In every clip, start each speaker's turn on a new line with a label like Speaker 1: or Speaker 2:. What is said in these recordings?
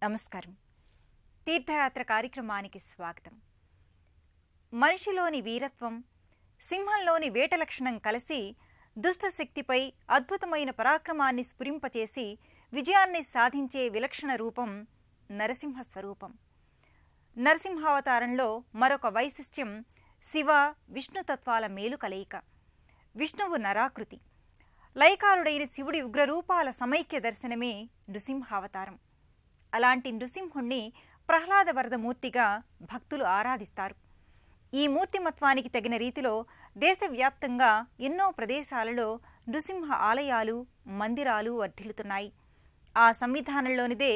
Speaker 1: నమస్కారం. తీర్థయాత్ర కార్యక్రమానికి స్వాగతం. మనిషిలోని వీరత్వం, సింహంలోని వేట లక్షణం కలిసి దుష్టశక్తిపై అద్భుతమైన పరాక్రమాన్ని స్ఫురింపచేసి విజయాన్ని సాధించే విలక్షణ రూపం నరసింహ స్వరూపం. నరసింహావతారంలో మరొక వైశిష్ట్యం శివ విష్ణుతత్వాల మేలు కలయిక. విష్ణువు నరాకృతి, లయకారుడైన శివుడి ఉగ్రరూపాల సమైక్య దర్శనమే నృసింహావతారం. అలాంటి నృసింహుణ్ణి ప్రహ్లాద వరదమూర్తిగా భక్తులు ఆరాధిస్తారు. ఈ మూర్తిమత్వానికి తగిన రీతిలో దేశవ్యాప్తంగా ఎన్నో ప్రదేశాలలో నృసింహ ఆలయాలు, మందిరాలు వర్ధిల్లుతున్నాయి. ఆ సంవిధానంలోనిదే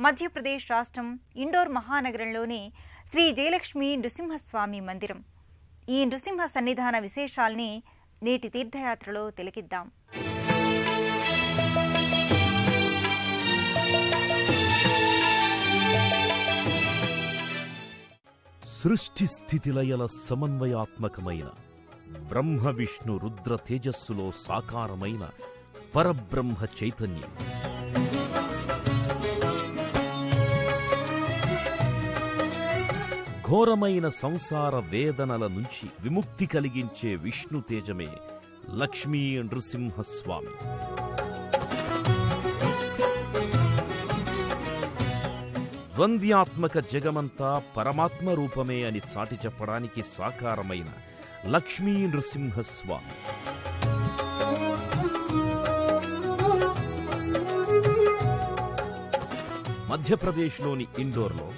Speaker 1: మధ్యప్రదేశ్ రాష్ట్రం ఇండోర్ మహానగరంలోని శ్రీ జయలక్ష్మి నృసింహస్వామి మందిరం. ఈ నృసింహ సన్నిధాన విశేషాల్ని నేటి తీర్థయాత్రలో తిలకిద్దాం.
Speaker 2: సృష్టి స్థితిలయల సమన్వయాత్మకమైన బ్రహ్మ విష్ణు రుద్ర తేజస్సులో సాకారమైన పరబ్రహ్మ చైతన్యం. ఘోరమైన సంసార వేదనల నుంచి విముక్తి కలిగించే విష్ణు తేజమే లక్ష్మీ నృసింహస్వామి. ద్వంద్యాత్మక జగమంతా పరమాత్మ రూపమే అని చాటి చెప్పడానికి సాకారమైన లక్ష్మీ నృసింహస్వామి. మధ్యప్రదేశ్లోని ఇండోర్లో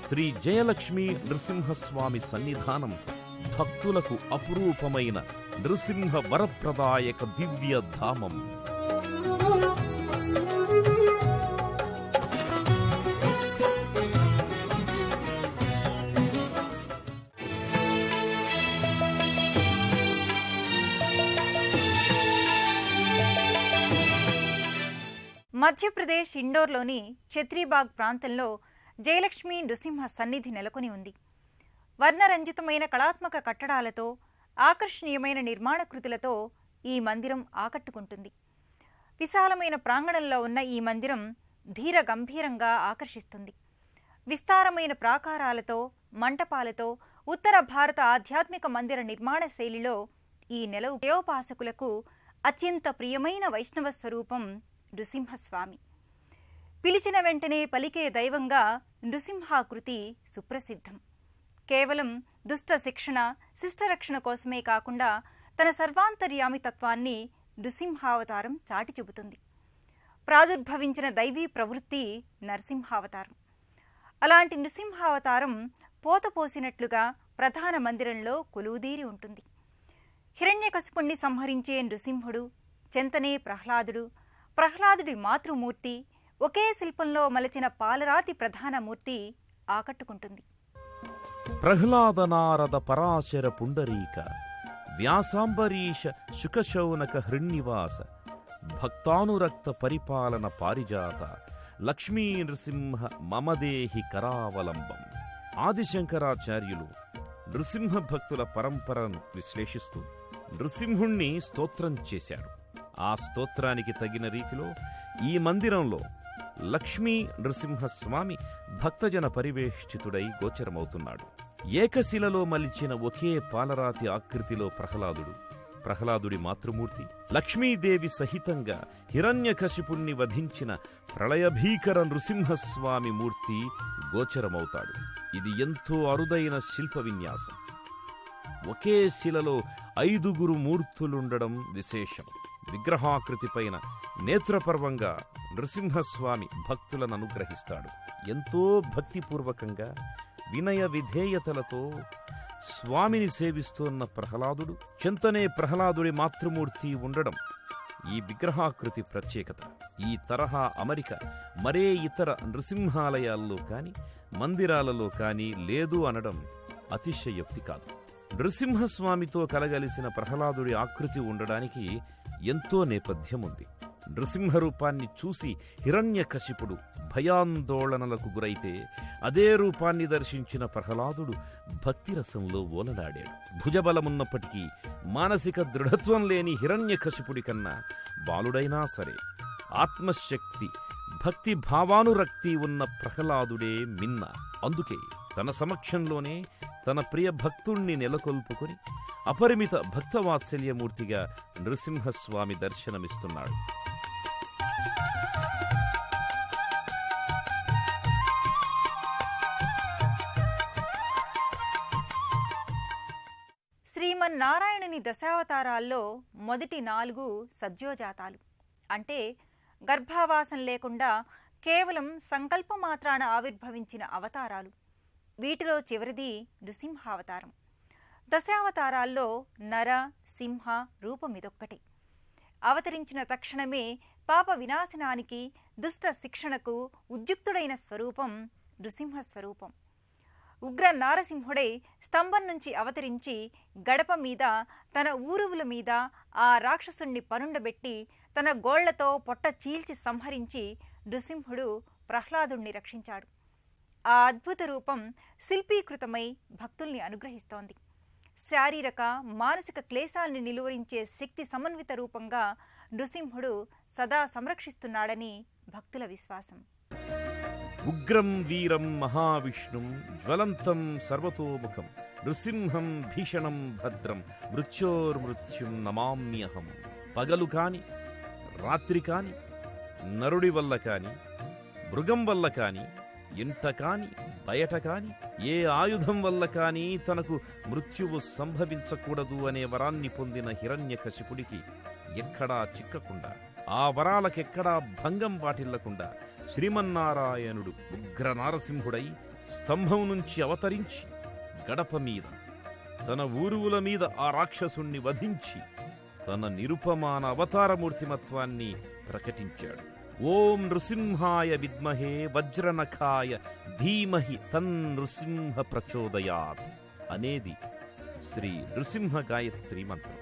Speaker 2: శ్రీ జయలక్ష్మి నృసింహస్వామి సన్నిధానం భక్తులకు అపురూపమైన నృసింహ వరప్రదాయక దివ్య ధామం.
Speaker 1: మధ్యప్రదేశ్ ఇండోర్లోని ఛత్రీబాగ్ ప్రాంతంలో జయలక్ష్మి నృసింహ సన్నిధి నెలకొని ఉంది. వర్ణరంజితమైన కళాత్మక కట్టడాలతో, ఆకర్షణీయమైన నిర్మాణ కృతులతో ఈ మందిరం ఆకట్టుకుంటుంది. విశాలమైన ప్రాంగణంలో ఉన్న ఈ మందిరం ధీర గంభీరంగా ఆకర్షిస్తుంది. విస్తారమైన ప్రాకారాలతో, మంటపాలతో ఉత్తర భారత ఆధ్యాత్మిక మందిర నిర్మాణ శైలిలో ఈ నెల ఉభయోపాసకులకు అత్యంత ప్రియమైన వైష్ణవ స్వరూపం నృసింహస్వామి. పిలిచిన వెంటనే పలికే దైవంగా నృసింహాకృతి సుప్రసిద్ధం. కేవలం దుష్ట శిక్షణ, శిష్టరక్షణ కోసమే కాకుండా తన సర్వాంతర్యామి తత్వాన్ని నృసింహావతారం చాటి చెబుతుంది. ప్రాదుర్భవించిన దైవీ ప్రవృత్తి నరసింహావతారం. అలాంటి నృసింహావతారం పోతపోసినట్లుగా ప్రధాన మందిరంలో కొలువుదీరి ఉంటుంది. హిరణ్యకశిపుణ్ణి సంహరించే నృసింహుడు, చెంతనే ప్రహ్లాదుడు, ప్రహ్లాదుడి మాతృమూర్తి, ఒకే శిల్పంలో మలచిన పాలరాతి ప్రధాన మూర్తి ఆకట్టుకుంటుంది.
Speaker 2: ప్రహ్లాద నారద పరాశర పుండరీక వ్యాసాంబరీష శుకశౌనక హృన్నివాస భక్తానురక్త పరిపాలన పారిజాత లక్ష్మీ నృసింహ మమదేహి కరావలంబం. ఆదిశంకరాచార్యులు నృసింహ భక్తుల పరంపరను విశ్లేషిస్తూ నృసింహుణ్ణి స్తోత్రం చేశారు. ఆ స్తోత్రానికి తగిన రీతిలో ఈ మందిరంలో లక్ష్మీ నృసింహస్వామి భక్తజన పరివేష్టితుడై గోచరమవుతున్నాడు. ఏకశిలలో మలిచిన ఒకే పాలరాతి ఆకృతిలో ప్రహ్లాదుడి మాతృమూర్తి, లక్ష్మీదేవి సహితంగా హిరణ్యకశిపుణ్ణి వధించిన ప్రళయభీకర నృసింహస్వామి మూర్తి గోచరమవుతాడు. ఇది ఎంతో అరుదైన శిల్ప విన్యాసం. ఒకే శిలలో 5 మూర్తులుండడం విశేషం. విగ్రహాకృతిపైన నేత్రపర్వంగా నృసింహస్వామి భక్తులను అనుగ్రహిస్తాడు. ఎంతో భక్తిపూర్వకంగా వినయ విధేయతలతో స్వామిని సేవిస్తోన్న ప్రహ్లాదుడు, చెంతనే ప్రహ్లాదుడి మాతృమూర్తి ఉండడం ఈ విగ్రహాకృతి ప్రత్యేకత. ఈ తరహా అమరిక మరే ఇతర నృసింహాలయాల్లో కాని, మందిరాలలో కాని లేదు అనడం అతిశయోక్తి కాదు. నృసింహస్వామితో కలగలిసిన ప్రహ్లాదుడి ఆకృతి ఉండడానికి ఎంతో నేపథ్యం ఉంది. నృసింహరూపాన్ని చూసి హిరణ్యకశిపుడు భయాందోళనలకు గురైతే అదే రూపాన్ని దర్శించిన ప్రహ్లాదుడు భక్తిరసంలో ఓలలాడాడు. భుజబలమున్నప్పటికీ మానసిక దృఢత్వం లేని హిరణ్యకశిపుడి కన్నా బాలుడైనా సరే ఆత్మశక్తి భక్తి భావానురక్తి ఉన్న ప్రహ్లాదుడే మిన్న. అందుకే తన సమక్షంలోనే తన ప్రియ భక్తుణ్ణి నెలకొల్పుకొని అపరిమిత భక్తవాత్సల్యమూర్తిగా నృసింహస్వామి దర్శనమిస్తున్నాడు.
Speaker 1: శ్రీమన్నారాయణుని దశావతారాల్లో మొదటి 4 సద్యోజాతాలు, అంటే గర్భావాసం లేకుండా కేవలం సంకల్పమాత్రాన ఆవిర్భవించిన అవతారాలు. వీటిలో చివరిది నృసింహావతారం. దశావతారాల్లో నర సింహ రూపమిదొక్కటి. అవతరించిన తక్షణమే పాప వినాశనానికి, దుష్ట శిక్షణకు ఉద్యుక్తుడైన స్వరూపం నృసింహస్వరూపం. ఉగ్ర నారసింహుడై స్తంభం నుంచి అవతరించి గడప మీద, తన ఊరువుల మీద ఆ రాక్షసుణ్ణి పరుండబెట్టి తన గోళ్లతో పొట్ట చీల్చి సంహరించి నృసింహుడు ప్రహ్లాదుణ్ణి రక్షించాడు. ఆ అద్భుత రూపం శిల్పీకృతమై భక్తుల్ని అనుగ్రహిస్తోంది. శారీరక మానసిక క్లేశాల్ని నిలువరించే శక్తి సమన్విత రూపంగా నృసింహుడు సదా సంరక్షిస్తున్నాడని భక్తుల విశ్వాసం.
Speaker 2: ఉగ్రం వీరం మహావిష్ణుం జ్వలంతం సర్వతోముఖం నృసింహం భీషణం భద్రం మృత్యోర్మృత్యుం నమామ్యహం. పగలు కాని రాత్రి కాని, నరుడి వల్ల కాని, మృగం వల్ల కాని, ఇంట కాని బయట కాని, ఏ ఆయుధం వల్ల కాని తనకు మృత్యువు సంభవించకూడదు అనే వరాన్ని పొందిన హిరణ్యకశిపుడికి ఎక్కడా చిక్కకుండా, ఆ వరాలకెక్కడా భంగం వాటిల్లకుండా శ్రీమన్నారాయణుడు ఉగ్ర నారసింహుడై స్తంభం నుంచి అవతరించి గడప మీద, తన ఊరువుల మీద ఆ రాక్షసుణ్ణి వధించి తన నిరుపమాన అవతారమూర్తిమత్వాన్ని ప్రకటించాడు. ఓం నృసింహాయ విద్మహే వజ్రనఖాయ ధీమహి తన్ నృసింహ ప్రచోదయాత్ అనేది శ్రీ నృసింహ గాయత్రి మంత్రం.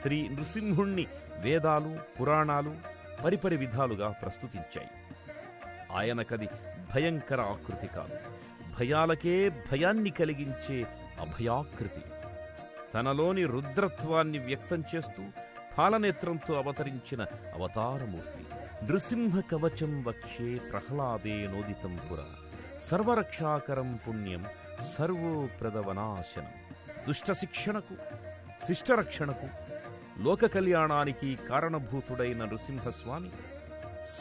Speaker 2: శ్రీ నృసింహుణ్ణి వేదాలు, పురాణాలు పరిపరి విధాలుగా ప్రస్తుతించాయి. ఆయనకది భయంకర ఆకృతి కాదు, భయాలకే భయాన్ని కలిగించే అభయాకృతి. తనలోని రుద్రత్వాన్ని వ్యక్తం చేస్తూ ఫాలనేత్రంతో అవతరించిన అవతారమూర్తి. నృసింహ కవచం వక్షే ప్రహ్లాదే నోదితం పుర సర్వరక్షాకరం పుణ్యం సర్వోప్రదవనాశనం. దుష్టశిక్షణకు, శిష్టరక్షణకు, లోక కళ్యాణానికి కారణభూతుడైన నృసింహస్వామి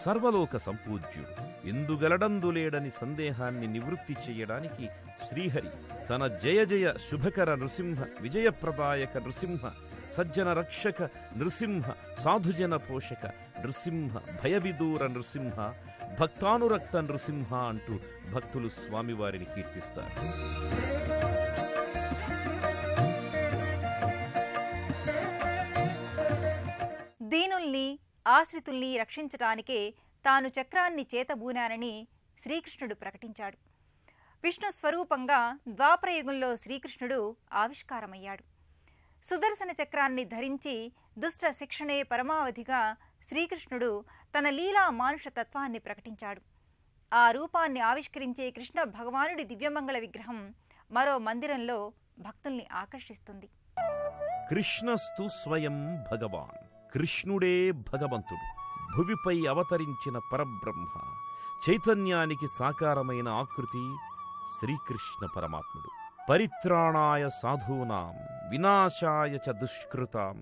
Speaker 2: సర్వలోక సంపూజ్యుడు. ఎందుగలడందులేడని సందేహాన్ని నివృత్తి చెయ్యడానికి శ్రీహరి తన జయ జయ శుభకర నృసింహ, విజయప్రదాయక నృసింహ, సజ్జన రక్షక నృసింహ, సాధుజన పోషక నృసింహ, భయవిదూర నృసింహ, భక్తానురక్త నృసింహ అంటూ భక్తులు స్వామివారిని కీర్తిస్తారు.
Speaker 1: దీనుల్ని, ఆశ్రితుల్ని రక్షించటానికే తాను చక్రాన్ని చేతబూనానని శ్రీకృష్ణుడు ప్రకటించాడు. విష్ణు స్వరూపంగా ద్వాపరయుగంలో శ్రీకృష్ణుడు ఆవిష్కారమయ్యాడు. సుదర్శన చక్రాన్ని ధరించి దుష్ట శిక్షణే పరమావధిగా శ్రీకృష్ణుడు తన లీలా మానుష తత్వాన్ని ప్రకటించాడు. ఆ రూపాన్ని ఆవిష్కరించే కృష్ణ భగవానుడి దివ్యమంగళ విగ్రహం మరో మందిరంలో భక్తుల్ని ఆకర్షిస్తుంది.
Speaker 2: కృష్ణస్తు స్వయం భగవాన్. కృష్ణుడే భగవంతుడు, భువిపై అవతరించిన పరబ్రహ్మ, చైతన్యానికి సాకారమైన ఆకృతి శ్రీకృష్ణ పరమాత్ముడు. పరిత్రాణాయ సాధూనాం వినాశాయ చ దుష్కృతాం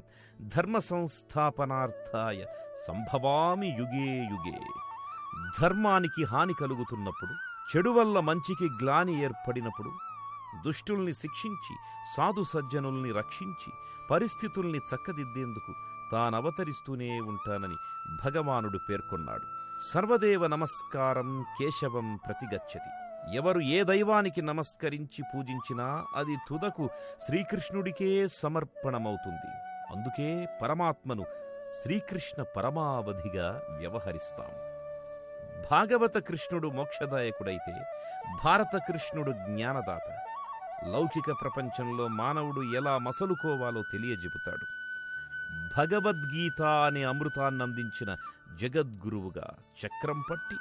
Speaker 2: ధర్మ సంస్థాపనార్థాయ సంభవామి యుగే యుగే. ధర్మానికి హాని కలుగుతున్నప్పుడు, చెడు వల్ల మంచికి గ్లాని ఏర్పడినప్పుడు, దుష్టుల్ని శిక్షించి సాధు సజ్జనుల్ని రక్షించి పరిస్థితుల్ని చక్కదిద్దేందుకు తానవతరిస్తూనే ఉంటానని భగవానుడు పేర్కొన్నాడు. సర్వదేవ నమస్కారం కేశవం ప్రతిగచ్చతి. ఎవరు ఏ దైవానికి నమస్కరించి పూజించినా అది తుదకు శ్రీకృష్ణుడికే సమర్పణమవుతుంది. అందుకే పరమాత్మను శ్రీకృష్ణ పరమావధిగా వ్యవహరిస్తాం. భాగవత కృష్ణుడు మోక్షదాయకుడైతే భారత కృష్ణుడు జ్ఞానదాత. లౌకిక ప్రపంచంలో మానవుడు ఎలా మసలుకోవాలో తెలియజెబుతాడు. భగవద్గీత అనే అమృతాన్నందించిన జగద్గురువుగా, చక్రం పట్టి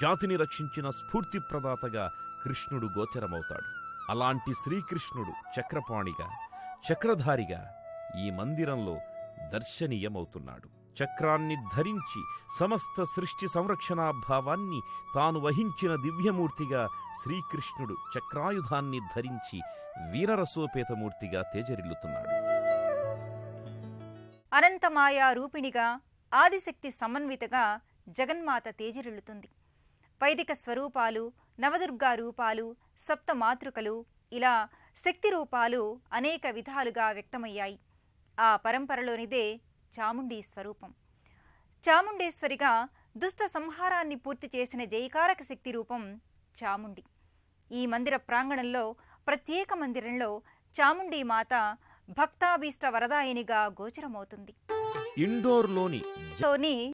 Speaker 2: జాతిని రక్షించిన స్ఫూర్తి ప్రదాతగా కృష్ణుడు గోచరమవుతాడు. అలాంటి శ్రీకృష్ణుడు చక్రపాణిగా, చక్రధారిగా ఈ మందిరంలో దర్శనీయమవుతున్నాడు. చక్రాన్ని ధరించి సమస్త సృష్టి సంరక్షణా భావాన్ని తాను వహించిన దివ్యమూర్తిగా శ్రీకృష్ణుడు చక్రాయుధాన్ని ధరించి వీరరసోపేతమూర్తిగా తేజరిల్లుతున్నాడు.
Speaker 1: అనంతమాయా రూపిణిగా ఆదిశక్తి సమన్వితగా జగన్మాత తేజరిల్లుతుంది. వైదిక స్వరూపాలు, నవదుర్గా రూపాలు, సప్తమాతృకలు ఇలా శక్తి రూపాలు అనేక విధాలుగా వ్యక్తమయ్యాయి. ఆ పరంపరలోనిదే చాముండీ స్వరూపం. చాముండేశ్వరిగా దుష్ట సంహారాన్ని పూర్తి చేసిన జయకారక శక్తి రూపం చాముండి. ఈ మందిర ప్రాంగణంలో ప్రత్యేక మందిరంలో చాముండీ మాత భక్తాభీష్ట వరదాయినిగా గోచరమవుతుంది.
Speaker 2: ఇండోర్లోని